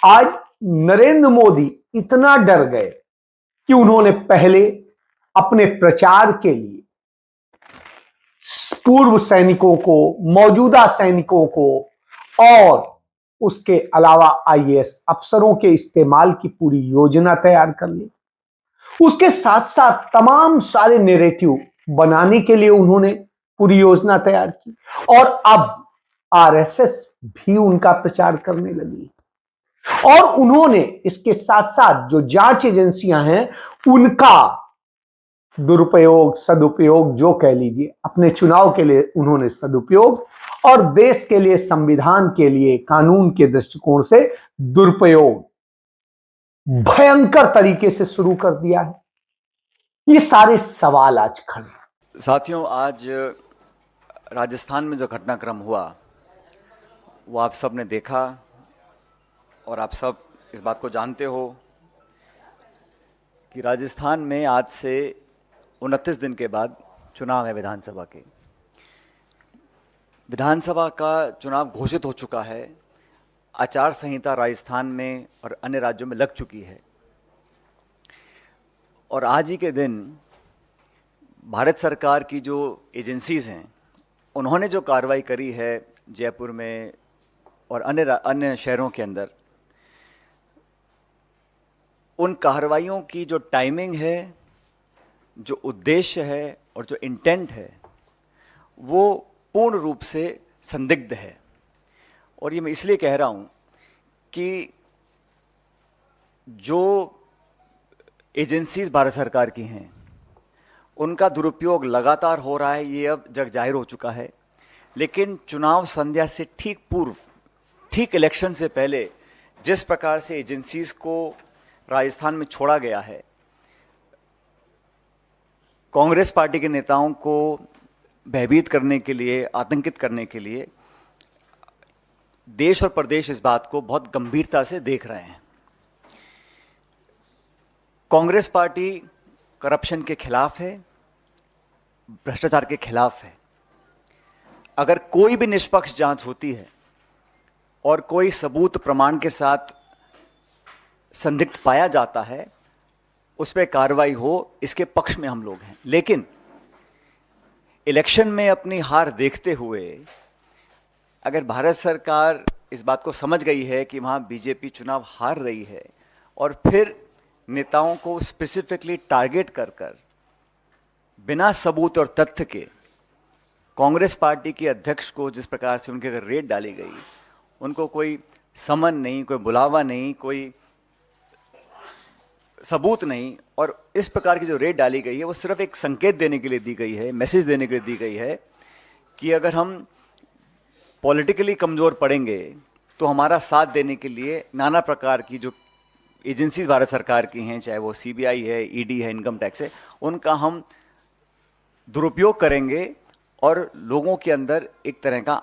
आज नरेंद्र मोदी इतना डर गए कि उन्होंने पहले अपने प्रचार के लिए पूर्व सैनिकों को, मौजूदा सैनिकों को और उसके अलावा आईएएस अफसरों के इस्तेमाल की पूरी योजना तैयार कर ली। उसके साथ साथ तमाम सारे नैरेटिव बनाने के लिए उन्होंने पूरी योजना तैयार की और अब आरएसएस भी उनका प्रचार करने लगी। और उन्होंने इसके साथ साथ जो जांच एजेंसियां हैं उनका दुरुपयोग, सदुपयोग जो कह लीजिए, अपने चुनाव के लिए उन्होंने सदुपयोग और देश के लिए, संविधान के लिए, कानून के दृष्टिकोण से दुरुपयोग भयंकर तरीके से शुरू कर दिया है। ये सारे सवाल आज खड़े। साथियों, आज राजस्थान में जो घटनाक्रम हुआ वो आप सब ने देखा और आप सब इस बात को जानते हो कि राजस्थान में आज से 29 दिन के बाद चुनाव है विधानसभा के। विधानसभा का चुनाव घोषित हो चुका है। आचार संहिता राजस्थान में और अन्य राज्यों में लग चुकी है और आज ही के दिन भारत सरकार की जो एजेंसीज़ हैं उन्होंने जो कार्रवाई करी है जयपुर में और अन्य शहरों के अंदर, उन कार्रवाइयों की जो टाइमिंग है, जो उद्देश्य है और जो इंटेंट है वो पूर्ण रूप से संदिग्ध है। और ये मैं इसलिए कह रहा हूँ कि जो एजेंसीज भारत सरकार की हैं उनका दुरुपयोग लगातार हो रहा है, ये अब जग जाहिर हो चुका है। लेकिन चुनाव संध्या से ठीक पूर्व, ठीक इलेक्शन से पहले जिस प्रकार से एजेंसीज को राजस्थान में छोड़ा गया है, कांग्रेस पार्टी के नेताओं को भयभीत करने के लिए, आतंकित करने के लिए, देश और प्रदेश इस बात को बहुत गंभीरता से देख रहे हैं। कांग्रेस पार्टी करप्शन के खिलाफ है, भ्रष्टाचार के खिलाफ है। अगर कोई भी निष्पक्ष जांच होती है और कोई सबूत प्रमाण के साथ संदिग्ध पाया जाता है, उस पर कार्रवाई हो, इसके पक्ष में हम लोग हैं। लेकिन इलेक्शन में अपनी हार देखते हुए अगर भारत सरकार इस बात को समझ गई है कि वहाँ बीजेपी चुनाव हार रही है और फिर नेताओं को स्पेसिफिकली टारगेट कर कर बिना सबूत और तथ्य के कांग्रेस पार्टी के अध्यक्ष को जिस प्रकार से उनके अगर रेड डाली गई, उनको कोई समन नहीं, कोई बुलावा नहीं, कोई सबूत नहीं, और इस प्रकार की जो रेड डाली गई है वो सिर्फ एक संकेत देने के लिए दी गई है, मैसेज देने के लिए दी गई है कि अगर हम पॉलिटिकली कमज़ोर पड़ेंगे तो हमारा साथ देने के लिए नाना प्रकार की जो एजेंसीज भारत सरकार की हैं, चाहे वो सीबीआई है, ईडी है, इनकम टैक्स है, उनका हम दुरुपयोग करेंगे और लोगों के अंदर एक तरह का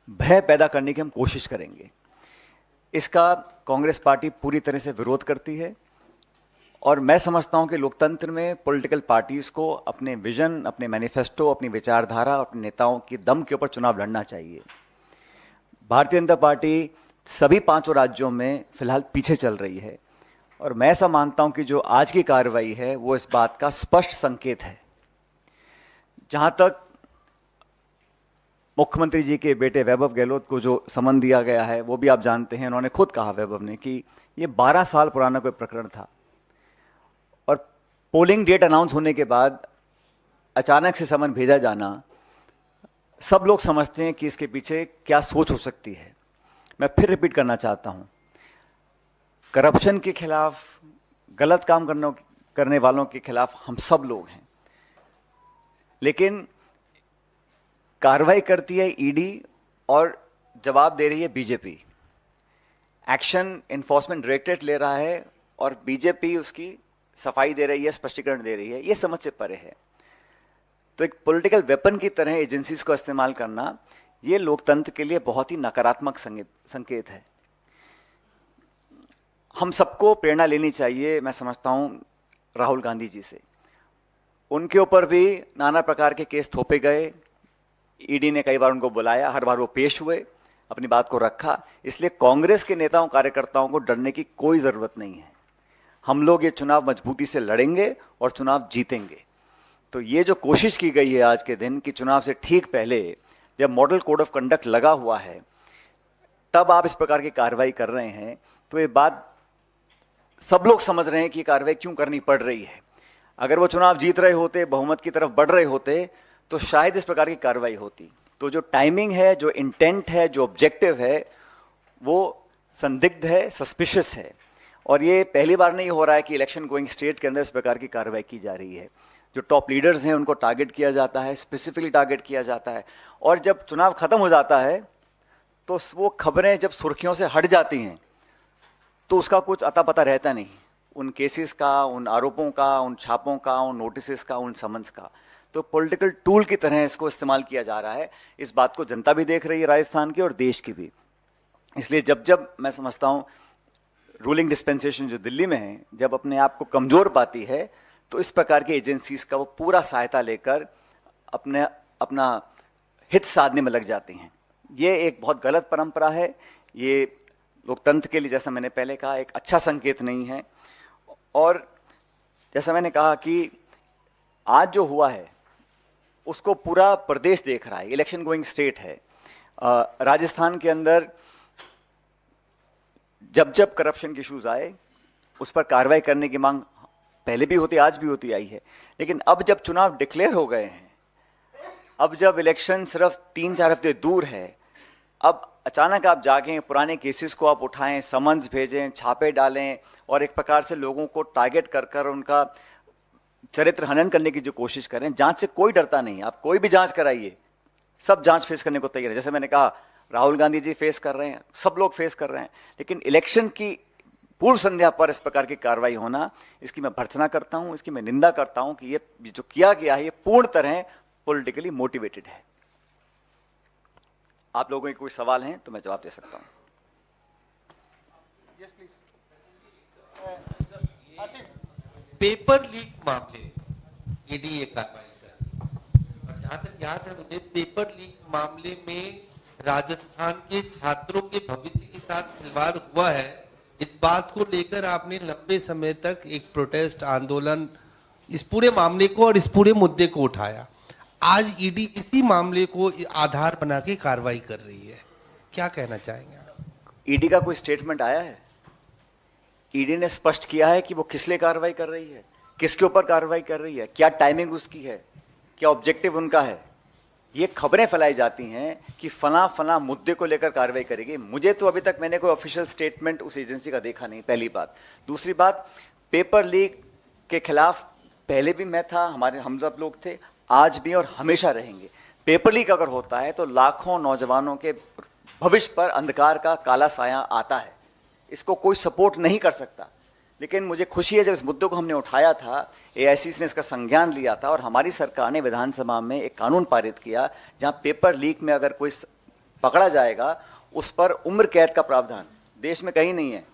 भय पैदा करने की हम कोशिश करेंगे। इसका कांग्रेस पार्टी पूरी तरह से विरोध करती है और मैं समझता हूं कि लोकतंत्र में पॉलिटिकल पार्टीज़ को अपने विजन, अपने मैनिफेस्टो, अपनी विचारधारा, अपने नेताओं की दम के ऊपर चुनाव लड़ना चाहिए। भारतीय जनता पार्टी सभी 5 राज्यों में फिलहाल पीछे चल रही है और मैं ऐसा मानता हूं कि जो आज की कार्रवाई है वो इस बात का स्पष्ट संकेत है। जहां तक मुख्यमंत्री जी के बेटे वैभव गहलोत को जो समन दिया गया है वो भी आप जानते हैं। उन्होंने खुद कहा, वैभव ने, कि ये 12 साल पुराना कोई प्रकरण था और पोलिंग डेट अनाउंस होने के बाद अचानक से समन भेजा जाना, सब लोग समझते हैं कि इसके पीछे क्या सोच हो सकती है। मैं फिर रिपीट करना चाहता हूं, करप्शन के खिलाफ, गलत काम करने वालों के खिलाफ हम सब लोग हैं, लेकिन कार्रवाई करती है ईडी और जवाब दे रही है बीजेपी। एक्शन एनफोर्समेंट डायरेक्टरेट ले रहा है और बीजेपी उसकी सफाई दे रही है, स्पष्टीकरण दे रही है। ये समझ से परे है। तो एक पॉलिटिकल वेपन की तरह एजेंसीज को इस्तेमाल करना, ये लोकतंत्र के लिए बहुत ही नकारात्मक संकेत है। हम सबको प्रेरणा लेनी चाहिए, मैं समझता हूं, राहुल गांधी जी से। उनके ऊपर भी नाना प्रकार के केस थोपे गए, ईडी ने कई बार उनको बुलाया, हर बार वो पेश हुए, अपनी बात को रखा। इसलिए कांग्रेस के नेताओं कार्यकर्ताओं को डरने की कोई ज़रूरत नहीं है। हम लोग ये चुनाव मजबूती से लड़ेंगे और चुनाव जीतेंगे। तो ये जो कोशिश की गई है आज के दिन कि चुनाव से ठीक पहले जब मॉडल कोड ऑफ कंडक्ट लगा हुआ है तब आप इस प्रकार की कार्रवाई कर रहे हैं, तो ये बात सब लोग समझ रहे हैं कि ये कार्रवाई क्यों करनी पड़ रही है। अगर वो चुनाव जीत रहे होते, बहुमत की तरफ बढ़ रहे होते, तो शायद इस प्रकार की कार्रवाई होती। तो जो टाइमिंग है, जो इंटेंट है, जो ऑब्जेक्टिव है, वो संदिग्ध है, सस्पिशियस है। और ये पहली बार नहीं हो रहा है कि इलेक्शन गोइंग स्टेट के अंदर इस प्रकार की कार्रवाई की जा रही है। जो टॉप लीडर्स हैं उनको टारगेट किया जाता है, स्पेसिफिकली टारगेट किया जाता है। और जब चुनाव खत्म हो जाता है तो वो खबरें जब सुर्खियों से हट जाती हैं तो उसका कुछ अता पता रहता नहीं, उन केसेस का, उन आरोपों का, उन छापों का, उन नोटिस का, उन समन्स का। तो पॉलिटिकल टूल की तरह इसको इस्तेमाल किया जा रहा है। इस बात को जनता भी देख रही है, राजस्थान की और देश की भी। इसलिए जब जब मैं समझता हूँ रूलिंग डिस्पेंसेशन जो दिल्ली में है, जब अपने आप को कमज़ोर पाती है तो इस प्रकार की एजेंसीज का वो पूरा सहायता लेकर अपना हित साधने में लग जाती हैं। ये एक बहुत गलत परंपरा है। ये लोकतंत्र के लिए, जैसा मैंने पहले कहा, एक अच्छा संकेत नहीं है। और जैसा मैंने कहा कि आज जो हुआ है उसको पूरा प्रदेश देख रहा है, इलेक्शन गोइंग स्टेट है। राजस्थान के अंदर जब जब करप्शन के इश्यूज आए उस पर कार्रवाई करने की मांग पहले भी होती, आज भी होती आई है। लेकिन अब जब चुनाव डिक्लेयर हो गए हैं, अब जब इलेक्शन सिर्फ 3-4 हफ्ते दूर है, अब अचानक आप जागें, पुराने केसेस को आप उठाएं, समन्स भेजें, छापे डालें और एक प्रकार से लोगों को टारगेट कर कर उनका चरित्र हनन करने की जो कोशिश करें। जांच से कोई डरता नहीं, आप कोई भी जांच कराइए, सब जांच फेस करने को तैयार है। जैसे मैंने कहा, राहुल गांधी जी फेस कर रहे हैं, सब लोग फेस कर रहे हैं। लेकिन इलेक्शन की पूर्व संध्या पर इस प्रकार की कार्रवाई होना, इसकी मैं भर्त्सना करता हूं, इसकी मैं निंदा करता हूं कि ये जो किया गया है ये पूर्ण तरह पॉलिटिकली मोटिवेटेड है। आप लोगों के कोई सवाल हैं तो मैं जवाब दे सकता हूं। पेपर लीक मामले ईडी ये कार्रवाई कर, और जहां तक याद है मुझे, पेपर लीक मामले में राजस्थान के छात्रों के भविष्य के साथ खिलवाड़ हुआ है। इस बात को लेकर आपने लंबे समय तक एक प्रोटेस्ट आंदोलन, इस पूरे मामले को और इस पूरे मुद्दे को उठाया। आज ईडी इसी मामले को आधार बना के कार्रवाई कर रही है, क्या कहना चाहेंगे आप? ईडी का कोई स्टेटमेंट आया है? ईडी ने स्पष्ट किया है कि वो किस लिए कार्रवाई कर रही है, किसके ऊपर कार्रवाई कर रही है, क्या टाइमिंग उसकी है, क्या ऑब्जेक्टिव उनका है। ये खबरें फैलाई जाती हैं कि फला मुद्दे को लेकर कार्रवाई करेगी। मुझे तो अभी तक मैंने कोई ऑफिशियल स्टेटमेंट उस एजेंसी का देखा नहीं, पहली बात। दूसरी बात, पेपर लीक के खिलाफ पहले भी मैं था, हम सब लोग थे, आज भी और हमेशा रहेंगे। पेपर लीक अगर होता है तो लाखों नौजवानों के भविष्य पर अंधकार का काला साया आता है, इसको कोई सपोर्ट नहीं कर सकता। लेकिन मुझे खुशी है जब इस मुद्दे को हमने उठाया था, एआईसीसी ने इसका संज्ञान लिया था और हमारी सरकार ने विधानसभा में एक कानून पारित किया जहां पेपर लीक में अगर कोई पकड़ा जाएगा उस पर उम्र कैद का प्रावधान देश में कहीं नहीं है।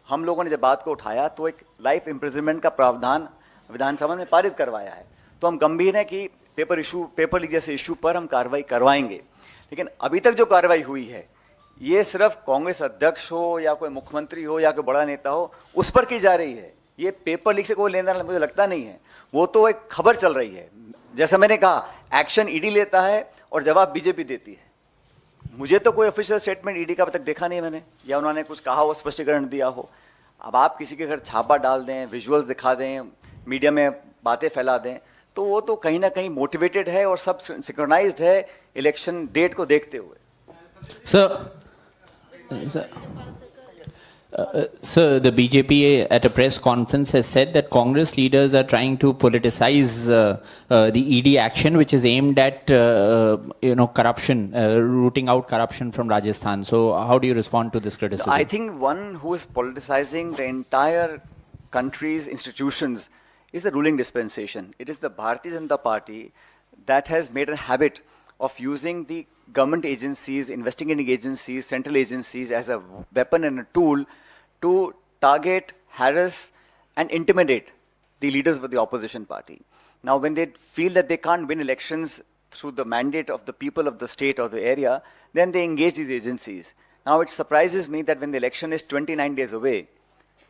हम लोगों ने जब बात को उठाया तो एक लाइफ इम्प्रिजनमेंट का प्रावधान विधानसभा में पारित करवाया है। तो हम गंभीर हैं कि पेपर लीक जैसे इशू पर हम कार्रवाई करवाएंगे। लेकिन अभी तक जो कार्रवाई हुई है ये सिर्फ कांग्रेस अध्यक्ष हो या कोई मुख्यमंत्री हो या कोई बड़ा नेता हो उस पर की जा रही है। ये पेपर लीक से कोई लेन देन मुझे लगता नहीं है, वो तो एक खबर चल रही है। जैसा मैंने कहा, एक्शन ईडी लेता है और जवाब बीजेपी देती है। मुझे तो कोई ऑफिशियल स्टेटमेंट ईडी का अब तक देखा नहीं है मैंने, या उन्होंने कुछ कहा हो, स्पष्टीकरण दिया हो। अब आप किसी के घर छापा डाल दें, विजुअल्स दिखा दें, मीडिया में बातें फैला दें, तो वो तो कहीं ना कहीं मोटिवेटेड है और सब सिंक्रोनाइज्ड है इलेक्शन डेट को देखते हुए। Sir, the BJP at a press conference has said that Congress leaders are trying to politicize the ED action, which is aimed at corruption, rooting out corruption from Rajasthan. So, how do you respond to this criticism? I think one who is politicizing the entire country's institutions is the ruling dispensation. It is the Bharatiya Janata Party that has made a habit of using the government agencies, investigating agencies, central agencies as a weapon and a tool to target, harass and intimidate the leaders of the opposition party. Now when they feel that they can't win elections through the mandate of the people of the state or the area, then they engage these agencies. Now it surprises me that when the election is 29 days away,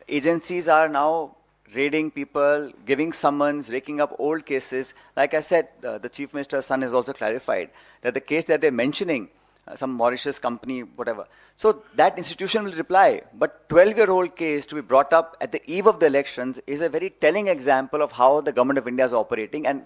agencies are now raiding people, giving summons, raking up old cases. Like I said, the Chief Minister's son has also clarified that the case that they're mentioning, some Mauritius company, whatever. So that institution will reply. But 12-year-old case to be brought up at the eve of the elections is a very telling example of how the government of India is operating. And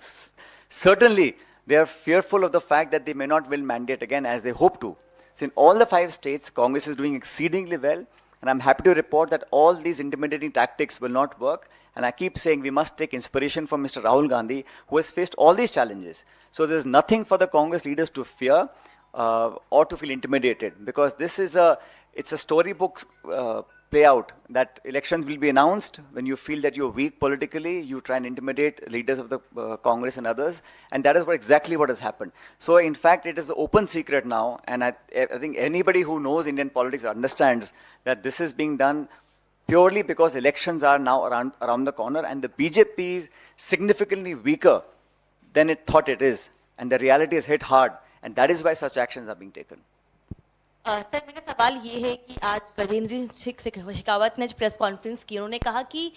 certainly, they are fearful of the fact that they may not win mandate again as they hope to. So in all the 5 states, Congress is doing exceedingly well. And I'm happy to report that all these intimidating tactics will not work. And I keep saying we must take inspiration from Mr. Rahul Gandhi, who has faced all these challenges. So there's nothing for the Congress leaders to fear or to feel intimidated, because this is it's a storybook play out that elections will be announced. When you feel that you're weak politically, you try and intimidate leaders of the Congress and others, and that is exactly what has happened. So in fact, it is an open secret now, and I think anybody who knows Indian politics understands that this is being done purely because elections are now around the corner, and the BJP is significantly weaker than it thought it is, and the reality is hit hard, and that is why such actions are being taken. Sir, मेरा सवाल ये है कि आज गजेंद्र सिंह शेखावत ने press conference की, उन्होंने कहा कि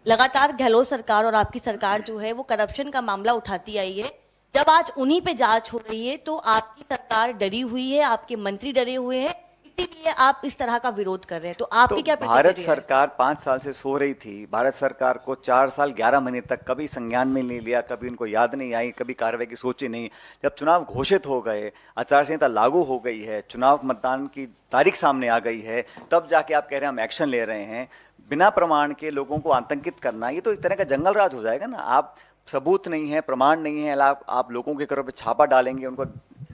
लगातार गहलोत सरकार और आपकी सरकार जो है वो करप्शन का मामला उठाती आई है। जब आज उन्हीं पे जांच हो रही है तो आपकी सरकार डरी हुई है, आपके मंत्री डरे हुए हैं, इसीलिए आप इस तरह का विरोध कर रहे हैं। तो आपकी क्या प्रतिक्रिया है? भारत सरकार 5 साल से सो रही थी। भारत सरकार को 4 साल 11 महीने तक कभी संज्ञान में नहीं लिया, कभी उनको याद नहीं आई, कभी कार्रवाई की सोची नहीं। जब चुनाव घोषित हो गए, आचार संहिता लागू हो गई है, चुनाव मतदान की तारीख सामने आ गई है, तब जाके आप कह रहे हैं हम एक्शन ले रहे हैं। बिना प्रमाण के लोगों को आतंकित करना, ये तो एक तरह का जंगल राज हो जाएगा ना। आप सबूत नहीं है, प्रमाण नहीं है, आप लोगों के घरों पर छापा डालेंगे, उनको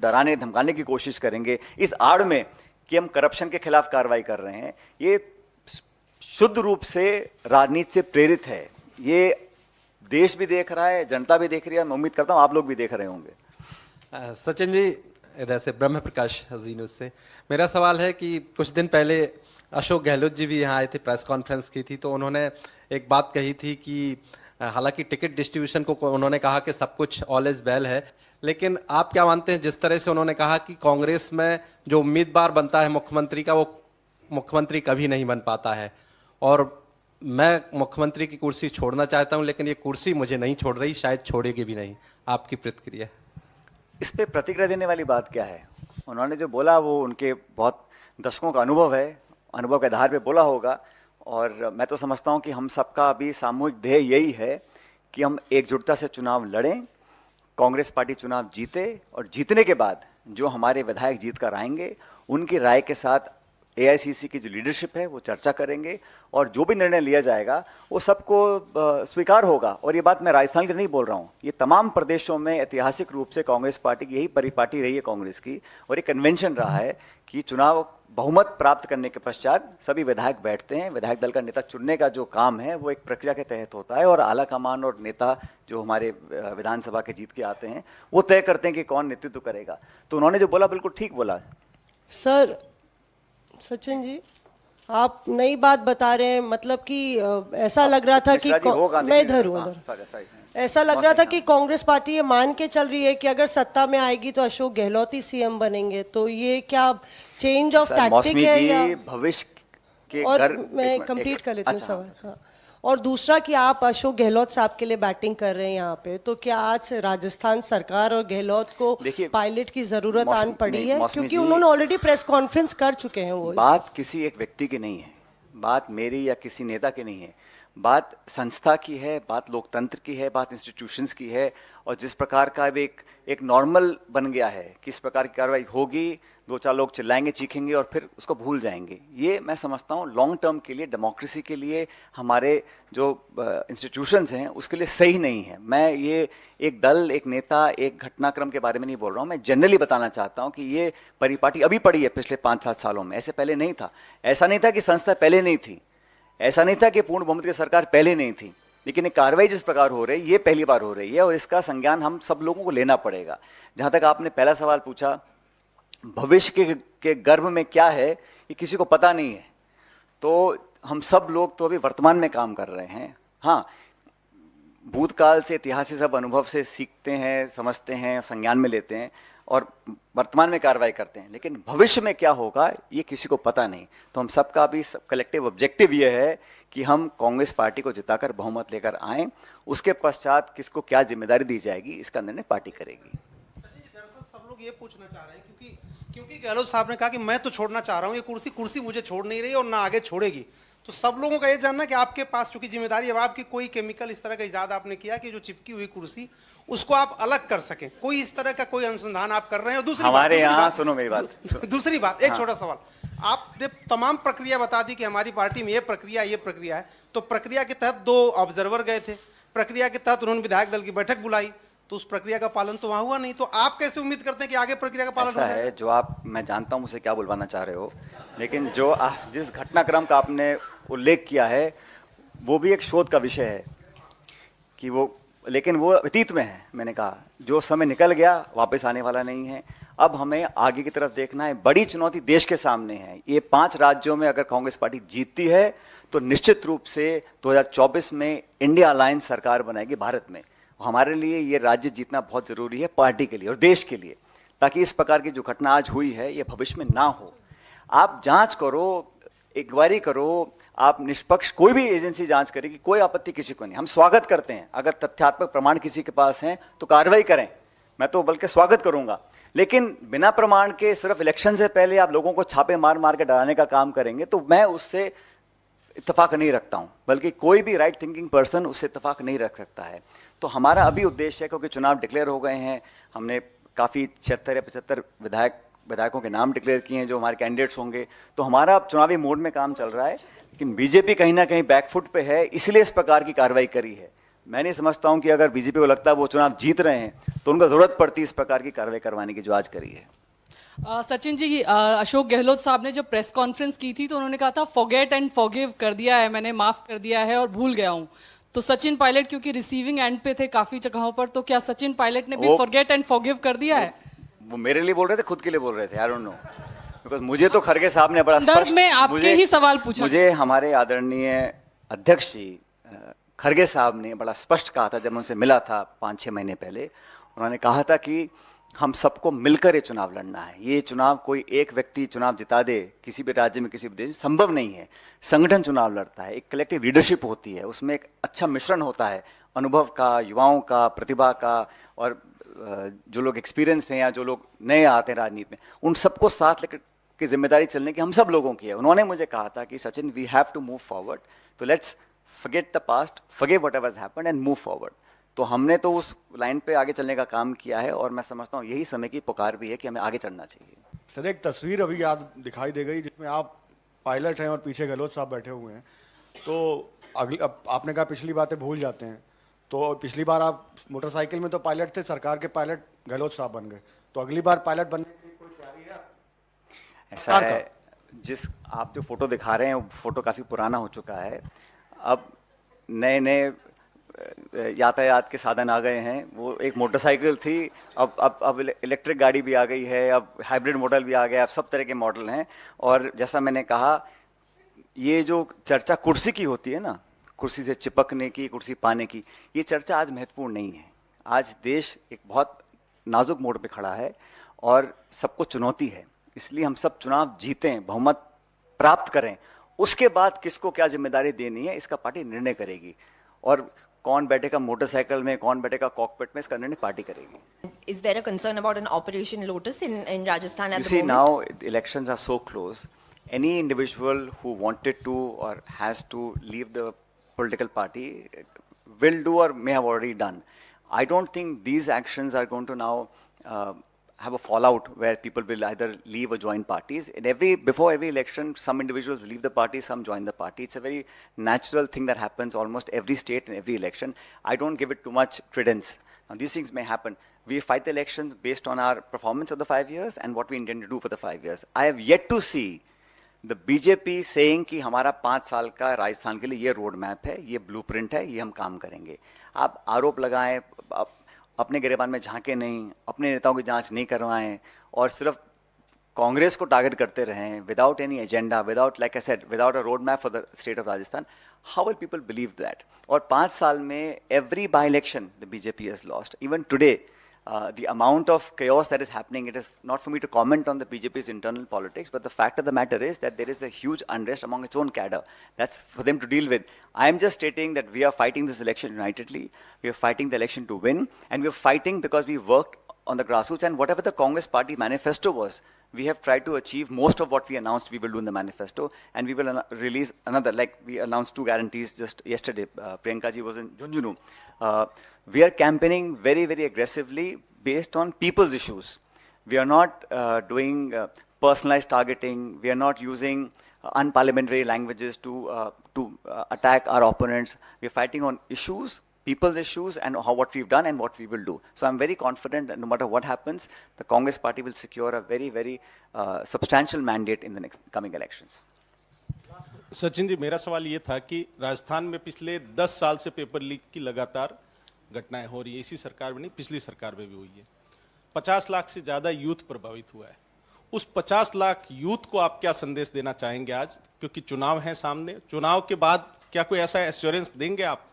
डराने धमकाने की कोशिश करेंगे इस आड़ में कि हम करप्शन के खिलाफ कार्रवाई कर रहे हैं। ये शुद्ध रूप से राजनीति से प्रेरित है। ये देश भी देख रहा है, जनता भी देख रही है, मैं उम्मीद करता हूं आप लोग भी देख रहे होंगे। सचिन जी, इधर से ब्रह्म प्रकाश जी न्यूज़ से मेरा सवाल है कि कुछ दिन पहले अशोक गहलोत जी भी यहाँ आए थे, प्रेस कॉन्फ्रेंस की थी, तो उन्होंने एक बात कही थी कि हालांकि टिकट डिस्ट्रीब्यूशन को उन्होंने कहा कि सब कुछ ऑल इज वेल है, लेकिन आप क्या मानते हैं जिस तरह से उन्होंने कहा कि कांग्रेस में जो उम्मीदवार बनता है मुख्यमंत्री का, वो मुख्यमंत्री कभी नहीं बन पाता है, और मैं मुख्यमंत्री की कुर्सी छोड़ना चाहता हूं लेकिन ये कुर्सी मुझे नहीं छोड़ रही, शायद छोड़ेगी भी नहीं। आपकी प्रतिक्रिया? इस पे प्रतिक्रिया देने वाली बात क्या है? उन्होंने जो बोला वो उनके बहुत दशकों का अनुभव है, अनुभव के आधार पे बोला होगा। और मैं तो समझता हूं कि हम सबका अभी सामूहिक ध्येय यही है कि हम एकजुटता से चुनाव लड़ें, कांग्रेस पार्टी चुनाव जीते, और जीतने के बाद जो हमारे विधायक जीत कर आएंगे उनकी राय के साथ एआईसीसी की जो लीडरशिप है वो चर्चा करेंगे, और जो भी निर्णय लिया जाएगा वो सबको स्वीकार होगा। और ये बात मैं राजस्थान की नहीं बोल रहा हूँ, ये तमाम प्रदेशों में ऐतिहासिक रूप से कांग्रेस पार्टी की यही परिपाटी रही है कांग्रेस की, और ये कन्वेंशन रहा है कि चुनाव बहुमत प्राप्त करने के पश्चात सभी विधायक बैठते हैं। विधायक दल का नेता चुनने का जो काम है वो एक प्रक्रिया के तहत होता है, और आला कमान और नेता जो हमारे विधानसभा के जीत के आते हैं वो तय करते हैं कि कौन नेतृत्व करेगा। तो उन्होंने जो बोला बिल्कुल ठीक बोला। सर, सचिन जी, आप नई बात बता रहे हैं, मतलब कि ऐसा लग रहा था कि मैं इधर हूँ, ऐसा लग रहा था कि कांग्रेस पार्टी ये मान के चल रही है कि अगर सत्ता में आएगी तो अशोक गहलोत ही सीएम बनेंगे। तो ये क्या चेंज ऑफ टैक्टिक है या भविष्य के? और मैं कंप्लीट कर लेती हूँ सवाल। हाँ, और दूसरा कि आप अशोक गहलोत साहब के लिए बैटिंग कर रहे हैं यहाँ पे, तो क्या आज राजस्थान सरकार और गहलोत को पायलट की जरूरत आन पड़ी है? क्योंकि उन्होंने ऑलरेडी प्रेस कॉन्फ्रेंस कर चुके हैं। वो बात किसी एक व्यक्ति की नहीं है, बात मेरी या किसी नेता की नहीं है, बात संस्था की है, बात लोकतंत्र की है, बात इंस्टीट्यूशंस की है। और जिस प्रकार का अब एक नॉर्मल बन गया है, किस प्रकार की कार्रवाई होगी, 2-4 लोग चिल्लाएंगे, चीखेंगे और फिर उसको भूल जाएंगे, ये मैं समझता हूँ लॉन्ग टर्म के लिए, डेमोक्रेसी के लिए, हमारे जो इंस्टीट्यूशंस हैं उसके लिए सही नहीं है। मैं ये एक दल, एक नेता, एक घटनाक्रम के बारे में नहीं बोल रहा हूँ, मैं जनरली बताना चाहता हूँ कि ये परिपाटी अभी पड़ी है पिछले 5-7 सालों में, ऐसे पहले नहीं था। ऐसा नहीं था कि संस्था पहले नहीं थी, ऐसा नहीं था कि पूर्ण बहुमत की सरकार पहले नहीं थी, लेकिन एक कार्रवाई जिस प्रकार हो रही है ये पहली बार हो रही है, और इसका संज्ञान हम सब लोगों को लेना पड़ेगा। जहाँ तक आपने पहला सवाल पूछा, भविष्य के गर्भ में क्या है ये किसी को पता नहीं है, तो हम सब लोग तो अभी वर्तमान में काम कर रहे हैं। हाँ, भूतकाल से, इतिहास से, सब अनुभव से सीखते हैं, समझते हैं, संज्ञान में लेते हैं और वर्तमान में कार्रवाई करते हैं, लेकिन भविष्य में क्या होगा ये किसी को पता नहीं। तो हम सबका भी कलेक्टिव ऑब्जेक्टिव ये है कि हम कांग्रेस पार्टी को जिताकर बहुमत लेकर आएं, उसके पश्चात किसको क्या जिम्मेदारी दी जाएगी इसका निर्णय पार्टी करेगी। दरअसल सब लोग ये पूछना चाह रहे हैं क्योंकि गहलोत साहब ने कहा कि मैं तो छोड़ना चाह रहा हूँ, ये कुर्सी मुझे छोड़ नहीं रही और ना आगे छोड़ेगी। तो सब लोगों का ये जानना कि आपके पास चूंकि जिम्मेदारी है, आपकी कोई केमिकल इस तरह का इजाद आपने किया कि जो चिपकी हुई कुर्सी उसको आप अलग कर सकें, कोई इस तरह का कोई अनुसंधान आप कर रहे हैं? और हमारे यहाँ सुनो मेरी बात, दूसरी बात, एक छोटा सवाल, आपने तमाम प्रक्रिया बता दी कि हमारी पार्टी में ये प्रक्रिया है, तो प्रक्रिया के तहत 2 ऑब्जर्वर गए थे, प्रक्रिया के तहत उन्होंने विधायक दल की बैठक बुलाई, तो उस प्रक्रिया का पालन तो वहां हुआ नहीं, तो आप कैसे उम्मीद करते हैं कि आगे प्रक्रिया का पालन ऐसा है जो आप, मैं जानता हूं मुझसे क्या बुलवाना चाह रहे हो, लेकिन जो जिस घटनाक्रम का आपने उल्लेख किया है वो भी एक शोध का विषय है कि लेकिन वो अतीत में है। मैंने कहा जो समय निकल गया वापस आने वाला नहीं है, अब हमें आगे की तरफ देखना है। बड़ी चुनौती देश के सामने है। ये 5 राज्यों में अगर कांग्रेस पार्टी जीतती है तो निश्चित रूप से 2024 में इंडिया अलायंस सरकार बनाएगी भारत में। हमारे लिए ये राज्य जीतना बहुत जरूरी है, पार्टी के लिए और देश के लिए, ताकि इस प्रकार की जो घटना आज हुई है ये भविष्य में ना हो। आप जांच करो, इंक्वायरी करो, आप निष्पक्ष कोई भी एजेंसी जांच करेगी, कोई आपत्ति किसी को नहीं। हम स्वागत करते हैं, अगर तथ्यात्मक प्रमाण किसी के पास हैं तो कार्रवाई करें, मैं तो बल्कि स्वागत करूंगा। लेकिन बिना प्रमाण के सिर्फ इलेक्शन से पहले आप लोगों को छापे मार मार के डराने का काम करेंगे तो मैं उससे इत्तेफाक नहीं रखता हूं, बल्कि कोई भी राइट थिंकिंग पर्सन उससे इत्तेफाक नहीं रख सकता है। तो हमारा अभी उद्देश्य है, क्योंकि चुनाव डिक्लेयर हो गए हैं, हमने काफ़ी 76 या 75 विधायकों के नाम डिक्लेयर किए हैं जो हमारे कैंडिडेट्स होंगे, तो हमारा चुनावी मोड में काम चल रहा है। लेकिन बीजेपी कहीं ना कहीं बैकफुट पे है, इसलिए इस प्रकार की कार्रवाई करी है। मैं नहीं समझता हूं कि अगर बीजेपी को लगता है वो चुनाव जीत रहे हैं तो उनको जरूरत पड़ती इस प्रकार की कार्रवाई करवाने की जो आज करी है। सचिन जी, अशोक गहलोत साहब ने जब प्रेस कॉन्फ्रेंस की थी तो उन्होंने कहा था फॉरगेट एंड फॉरगिव कर दिया है, मैंने माफ कर दिया है और भूल गया हूं। तो सचिन पायलट क्योंकि रिसीविंग एंड पे थे काफी जगहों पर, तो क्या सचिन पायलट ने भी फॉरगेट एंड फॉरगिव कर दिया है? वो मेरे लिए बोल रहे थे, खुद के लिए बोल रहे थे, आई डोंट नो, बिकॉज मुझे तो खड़गे साहब ने बड़ा स्पष्ट, में आपके ही सवाल पूछा, मुझे हमारे आदरणीय अध्यक्ष जी खड़गे साहब ने बड़ा स्पष्ट कहा था जब उनसे मिला था 5-6 महीने पहले। उन्होंने कहा था कि हम सबको मिलकर ये चुनाव लड़ना है। ये चुनाव कोई एक व्यक्ति चुनाव जिता दे किसी भी राज्य में, किसी भी देश में, संभव नहीं है। संगठन चुनाव लड़ता है, एक कलेक्टिव लीडरशिप होती है, उसमें एक अच्छा मिश्रण होता है अनुभव का, युवाओं का, प्रतिभा का, और जो लोग एक्सपीरियंस हैं या जो लोग नए आते हैं राजनीति में, उन सबको साथ लेकर की जिम्मेदारी चलने की हम सब लोगों की है। उन्होंने मुझे कहा था कि Sachin, we have to move forward, तो let's forget the past, forget whatever has happened and move forward. तो हमने तो उस लाइन पे आगे चलने का काम किया है और मैं समझता हूँ यही समय की पुकार भी है कि हमें आगे चलना चाहिए। सर, एक तस्वीर अभी याद दिखाई दे गई जिसमें आप पायलट हैं और पीछे गहलोत साहब बैठे हुए हैं। तो अब आपने कहा पिछली बातें भूल जाते हैं, तो पिछली बार आप मोटरसाइकिल में तो पायलट थे, सरकार के पायलट गहलोत साहब बन गए, तो अगली बार पायलट बनने की कोई तैयारी है? ऐसा है, जिस आप जो फोटो दिखा रहे हैं वो फोटो काफ़ी पुराना हो चुका है। अब नए नए यातायात के साधन आ गए हैं। वो एक मोटरसाइकिल थी, अब इलेक्ट्रिक गाड़ी भी आ गई है, अब हाइब्रिड मॉडल भी आ गया, अब सब तरह के मॉडल हैं। और जैसा मैंने कहा, ये जो चर्चा कुर्सी की होती है ना, कुर्सी से चिपकने की, कुर्सी पाने की, ये चर्चा आज महत्वपूर्ण नहीं है। आज देश एक बहुत नाजुक मोड़ पे खड़ा है और सबको चुनौती है, इसलिए हम सब चुनाव जीतें, बहुमत प्राप्त करें, उसके बाद किसको क्या जिम्मेदारी देनी है इसका पार्टी निर्णय करेगी। और कौन बैठेगा मोटरसाइकिल में, कौन बैठेगा कॉकपिट में, इसका निर्णय पार्टी करेगी। Is there a concern about an Operation Lotus in Rajasthan at You the see, moment? now the elections are so close. Any individual who wanted to or has to leave the political party will do or may have already done. I don't think these actions are going to now have a fallout where people will either leave or join parties. Before every election, some individuals leave the party, some join the party. It's a very natural thing that happens almost every state and every election. I don't give it too much credence. Now, these things may happen. We fight the elections based on our performance of the 5 years and what we intend to do for the 5 years. I have yet to see the BJP saying कि हमारा 5 साल का राजस्थान के लिए ये road map है, ये blueprint है, ये हम काम करेंगे। आप आरोप लगाएं, अपने गिरेबान में झांके नहीं, अपने नेताओं की जांच नहीं करवाएं और सिर्फ कांग्रेस को टारगेट करते रहें without any agenda, without like I said, without a road map for the state of Rajasthan, how will people believe that? और 5 साल में every bi election the BJP has lost. Even today the amount of chaos that is happening, it is not for me to comment on the BJP's internal politics, but the fact of the matter is that there is a huge unrest among its own cadre. That's for them to deal with. I am just stating that we are fighting this election unitedly. We are fighting the election to win, and we are fighting because we worked on the grassroots, and whatever the Congress party manifesto was, we have tried to achieve most of what we announced we will do in the manifesto, and we will release another, like we announced 2 guarantees just yesterday. Priyanka ji was in Junjunu. We are campaigning very, very aggressively based on people's issues. We are not doing personalized targeting. We are not using unparliamentary languages to attack our opponents. We are fighting on issues, people's issues, and what we've done and what we will do. So I'm very confident that no matter what happens, the Congress party will secure a very, very substantial mandate in the next coming elections. Sachin ji, मेरा सवाल ये था कि राजस्थान में पिछले 10 साल से paper leak की लगातार घटनाएं हो रही है. इसी सरकार में नहीं, पिछली सरकार में भी हुई है. 50 लाख से ज्यादा यूथ प्रभावित हुआ है. उस 50 लाख यूथ को आप क्या संदेश देना चाहेंगे आज, क्योंकि चुनाव है सामने? चुनाव के बाद क्या कोई ऐसा एश्योरेंस देंगे आप?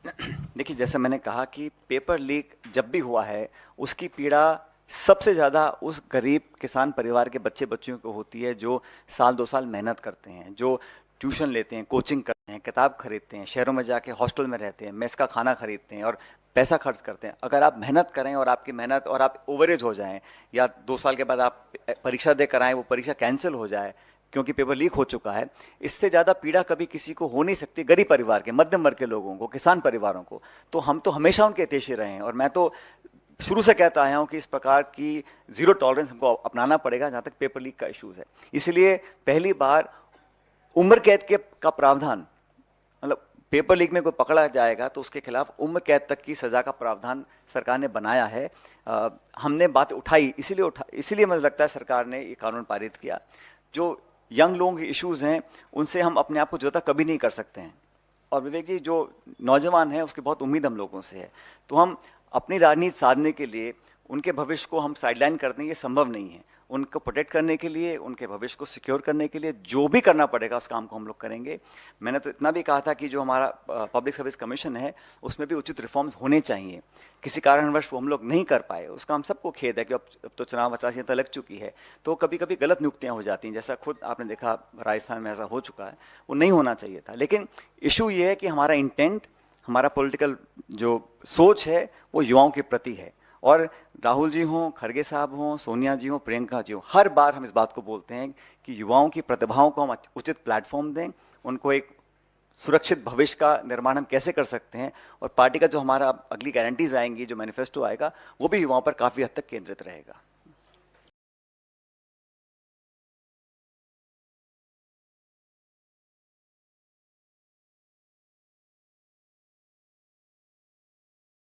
देखिए, जैसे मैंने कहा कि पेपर लीक जब भी हुआ है, उसकी पीड़ा सबसे ज़्यादा उस गरीब किसान परिवार के बच्चे बच्चियों को होती है जो साल 2 साल मेहनत करते हैं, जो ट्यूशन लेते हैं, कोचिंग करते हैं, किताब खरीदते हैं, शहरों में जाके हॉस्टल में रहते हैं, मेस का खाना खरीदते हैं और पैसा खर्च करते हैं. अगर आप मेहनत करें और आपकी मेहनत और आप ओवरेज हो जाएं, या 2 साल के बाद आप परीक्षा दे कर आएँ, वो परीक्षा कैंसिल हो जाए क्योंकि पेपर लीक हो चुका है, इससे ज़्यादा पीड़ा कभी किसी को हो नहीं सकती. गरीब परिवार के, मध्यम वर्ग के लोगों को, किसान परिवारों को. तो हम तो हमेशा उनके हितैषी रहे हैं, और मैं तो शुरू से कहता आया हूँ कि इस प्रकार की जीरो टॉलरेंस हमको अपनाना पड़ेगा जहाँ तक पेपर लीक का इशूज़ है. इसलिए पहली बार उम्र कैद का प्रावधान, मतलब पेपर लीक में कोई पकड़ा जाएगा तो उसके खिलाफ उम्र कैद तक की सज़ा का प्रावधान सरकार ने बनाया है. हमने बात उठाई, इसीलिए मुझे लगता है सरकार ने ये कानून पारित किया. जो यंग लोगों के इश्यूज़ हैं उनसे हम अपने आप को जुदा कभी नहीं कर सकते हैं. और विवेक जी, जो नौजवान है उसकी बहुत उम्मीद हम लोगों से है, तो हम अपनी राजनीति साधने के लिए उनके भविष्य को हम साइडलाइन कर दें, ये संभव नहीं है. उनको प्रोटेक्ट करने के लिए, उनके भविष्य को सिक्योर करने के लिए जो भी करना पड़ेगा उस काम को हम लोग करेंगे. मैंने तो इतना भी कहा था कि जो हमारा पब्लिक सर्विस कमीशन है उसमें भी उचित रिफॉर्म्स होने चाहिए. किसी कारणवश वो हम लोग नहीं कर पाए, उसका हम सबको खेद है कि अब तो चुनाव आचार संहिता लग चुकी है, तो कभी कभी गलत नियुक्तियाँ हो जाती हैं, जैसा खुद आपने देखा राजस्थान में ऐसा हो चुका है. वो नहीं होना चाहिए था. लेकिन इशू ये है कि हमारा इंटेंट, हमारा पॉलिटिकल जो सोच है वो युवाओं के प्रति है. और राहुल जी हों, खड़गे साहब हों, सोनिया जी हों, प्रियंका जी हों, हर बार हम इस बात को बोलते हैं कि युवाओं की प्रतिभाओं को हम उचित प्लेटफॉर्म दें, उनको एक सुरक्षित भविष्य का निर्माण हम कैसे कर सकते हैं. और पार्टी का जो हमारा अगली गारंटीज आएंगी, जो मैनिफेस्टो आएगा, वो भी युवाओं पर काफ़ी हद तक केंद्रित रहेगा.